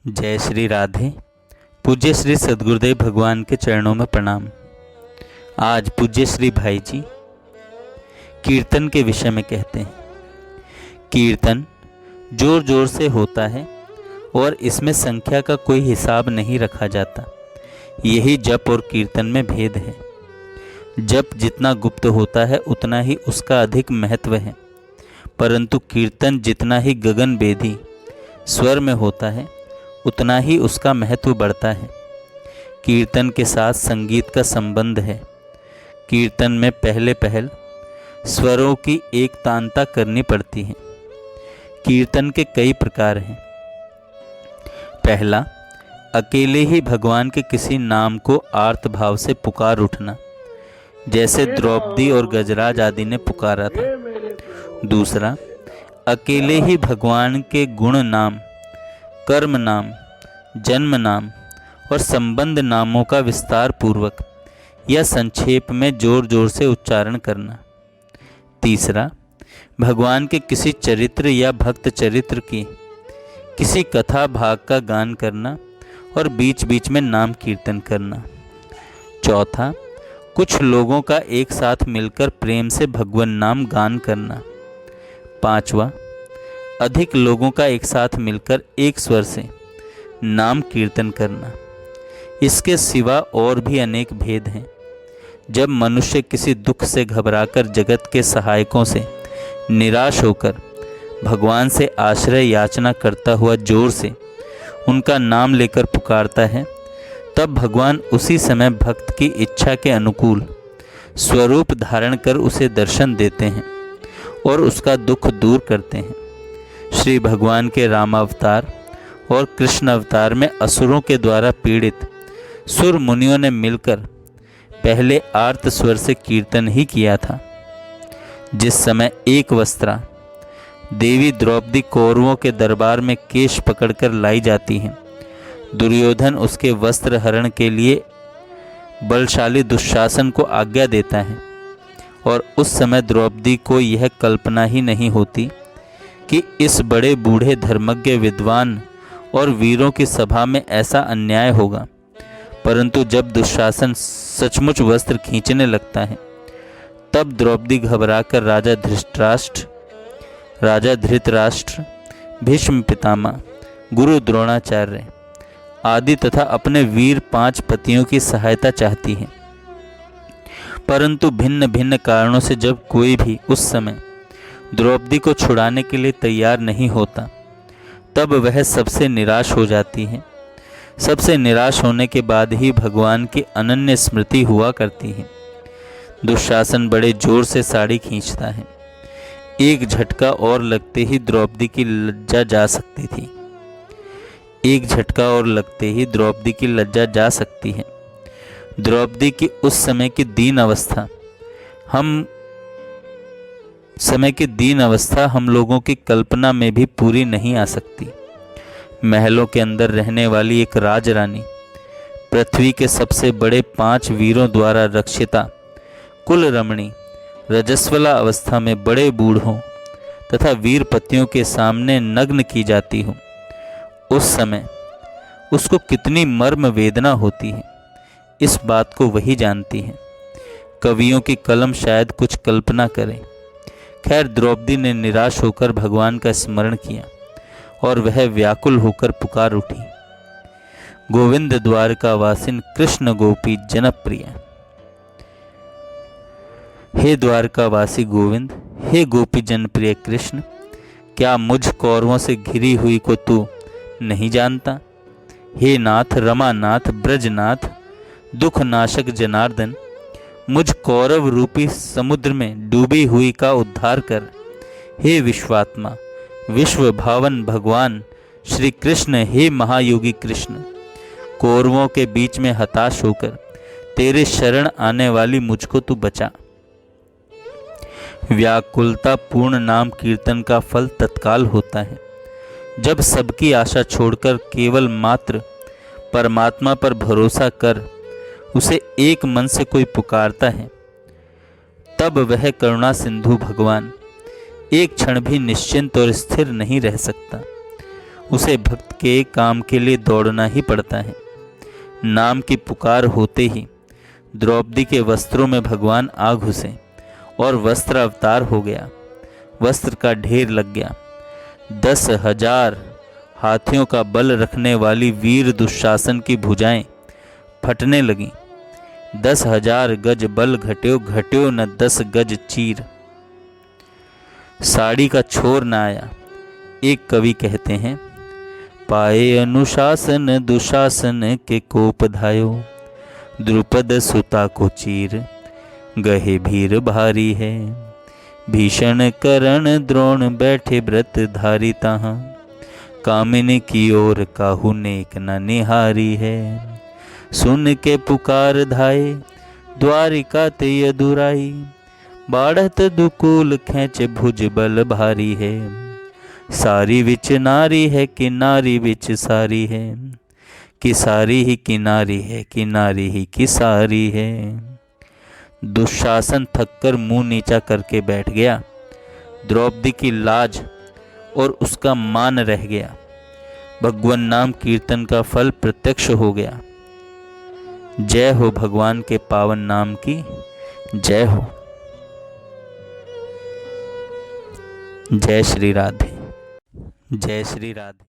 जय श्री राधे। पूज्य श्री सद्गुरुदेव भगवान के चरणों में प्रणाम। आज पूज्य श्री भाई जी कीर्तन के विषय में कहते हैं। कीर्तन जोर जोर से होता है और इसमें संख्या का कोई हिसाब नहीं रखा जाता। यही जप और कीर्तन में भेद है। जप जितना गुप्त होता है उतना ही उसका अधिक महत्व है, परंतु कीर्तन जितना ही गगनभेदी स्वर में होता है उतना ही उसका महत्व बढ़ता है। कीर्तन के साथ संगीत का संबंध है। कीर्तन में पहले स्वरों की एक तानता करनी पड़ती है। कीर्तन के कई प्रकार हैं। पहला, अकेले ही भगवान के किसी नाम को आर्त भाव से पुकार उठना, जैसे द्रौपदी और गजराज आदि ने पुकारा था। दूसरा, अकेले ही भगवान के गुण नाम, कर्म नाम, जन्म नाम और संबंध नामों का विस्तार पूर्वक या संक्षेप में जोर जोर से उच्चारण करना। तीसरा, भगवान के किसी चरित्र या भक्त चरित्र की किसी कथा भाग का गान करना और बीच बीच में नाम कीर्तन करना। चौथा, कुछ लोगों का एक साथ मिलकर प्रेम से भगवान नाम गान करना। पांचवा, अधिक लोगों का एक साथ मिलकर एक स्वर से नाम कीर्तन करना। इसके सिवा और भी अनेक भेद हैं। जब मनुष्य किसी दुख से घबराकर जगत के सहायकों से निराश होकर भगवान से आश्रय याचना करता हुआ जोर से उनका नाम लेकर पुकारता है, तब भगवान उसी समय भक्त की इच्छा के अनुकूल स्वरूप धारण कर उसे दर्शन देते हैं और उसका दुख दूर करते हैं। श्री भगवान के रामावतार और कृष्ण अवतार में असुरों के द्वारा पीड़ित सुर मुनियों ने मिलकर पहले आर्त स्वर से कीर्तन ही किया था। जिस समय एक वस्त्रा देवी द्रौपदी कौरवों के दरबार में केश पकड़कर लाई जाती हैं, दुर्योधन उसके वस्त्र हरण के लिए बलशाली दुशासन को आज्ञा देता है और उस समय द्रौपदी को यह कल्पना ही नहीं होती कि इस बड़े बूढ़े धर्मज्ञ विद्वान और वीरों की सभा में ऐसा अन्याय होगा। परंतु जब दुशासन सचमुच वस्त्र खींचने लगता है, तब द्रौपदी घबराकर राजा धृतराष्ट्र, भीष्म पितामह, गुरु द्रोणाचार्य आदि तथा अपने वीर 5 पतियों की सहायता चाहती है। परंतु भिन्न भिन्न कारणों से जब कोई भी उस समय द्रौपदी को छुड़ाने के लिए तैयार नहीं होता, तब वह सबसे निराश हो जाती है। सबसे निराश होने के बाद ही भगवान की अनन्य स्मृति हुआ करती है। दुशासन बड़े जोर से साड़ी खींचता है। एक झटका और लगते ही द्रौपदी की लज्जा जा सकती थी। एक झटका और लगते ही द्रौपदी की लज्जा जा सकती है। द्रौपदी की उस समय की दीन अवस्था हम लोगों की कल्पना में भी पूरी नहीं आ सकती। महलों के अंदर रहने वाली एक राजरानी, पृथ्वी के सबसे बड़े 5 वीरों द्वारा रक्षिता कुल रमणी, रजस्वला अवस्था में बड़े बूढ़ों तथा वीर पतियों के सामने नग्न की जाती हो, उस समय उसको कितनी मर्म वेदना होती है, इस बात को वही जानती है। कवियों की कलम शायद कुछ कल्पना करे। खैर, द्रौपदी ने निराश होकर भगवान का स्मरण किया और वह व्याकुल होकर पुकार उठी, गोविंद द्वारका वासिन कृष्ण गोपी जनप्रिय। हे द्वारकावासी गोविंद, हे गोपी जनप्रिय कृष्ण, क्या मुझ कौरवों से घिरी हुई को तू नहीं जानता? हे नाथ, रमानाथ, ब्रजनाथ, दुख नाशक जनार्दन, मुझ कौरव रूपी समुद्र में डूबी हुई का उद्धार कर। हे विश्वात्मा, विश्व भावन भगवान श्री कृष्ण, हे महायोगी कृष्ण, कौरवों के बीच में हताश होकर तेरे शरण आने वाली मुझको तू बचा। व्याकुलता पूर्ण नाम कीर्तन का फल तत्काल होता है। जब सबकी आशा छोड़कर केवल मात्र परमात्मा पर भरोसा कर उसे एक मन से कोई पुकारता है, तब वह करुणा सिंधु भगवान एक क्षण भी निश्चिंत और स्थिर नहीं रह सकता। उसे भक्त के काम के लिए दौड़ना ही पड़ता है। नाम की पुकार होते ही द्रौपदी के वस्त्रों में भगवान आ घुसे और वस्त्र अवतार हो गया। वस्त्र का ढेर लग गया। 10,000 हाथियों का बल रखने वाली वीर दुशासन की भुजाएं फटने लगीं। 10,000 गज बल घट्यो घट्यो न 10 गज चीर। साड़ी का छोर न आया। एक कवि कहते हैं, पाए अनुशासन दुशासन के कोप धायो, द्रुपद सुता को चीर गहे भीर भारी है। भीषण करण द्रोण बैठे व्रत धारी तहाँ, कामिनी की ओर काहू नेक न निहारी है। सुन के पुकार धाये द्वारिका ते यदुराई, बाढ़त दुकूल खेच भुज बल भारी है। सारी विच नारी है कि नारी विच सारी है, कि सारी ही किनारी है कि नारी ही की सारी है। दुशासन थककर मुंह नीचा करके बैठ गया। द्रौपदी की लाज और उसका मान रह गया। भगवान नाम कीर्तन का फल प्रत्यक्ष हो गया। जय हो भगवान के पावन नाम की, जय हो। जय श्री राधे, जय श्री राधे।